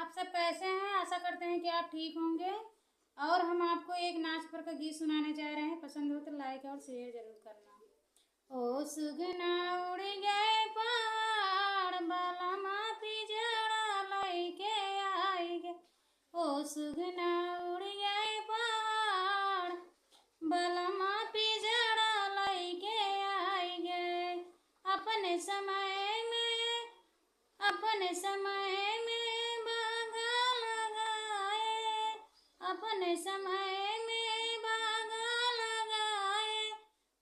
आप सब कैसे हैं? आशा करते हैं कि आप ठीक होंगे। और हम आपको एक नाच पर का गीत सुनाने जा रहे हैं। पसंद हो तो लाइक और शेयर जरूर करना। ओ सुगना उड़ गए पहाड़ बाला पिजड़ा लइके आई गे। ओ सुगना उड़ गए पहाड़ बाला पिजड़ा लइके आई गे। अपने समय में अपने समय में बागा लगाए।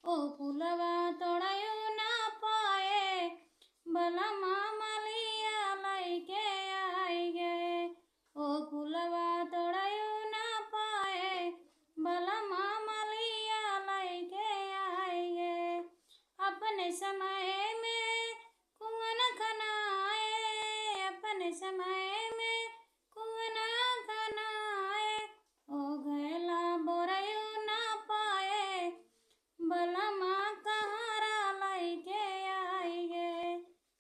ओ पुलवा तोड़ायू ना पाए बलमा मलिया लइके आई गे। ओ पुलवा तोड़ायू ना पाए बलमा मलिया लइके आई गे। अपने समय में कुआं खनाए, अपने समय में कुआं खनाए। ओ घैला बोरयू ना पाए बलमा कहारा लइके आई गे।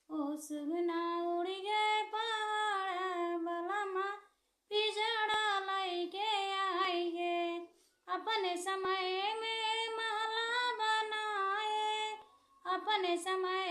ओ सुगना उड़ गए पहाड़ बलमा पिजड़ा लइके आई गे। अपने समय में महला बनाए, अपने समय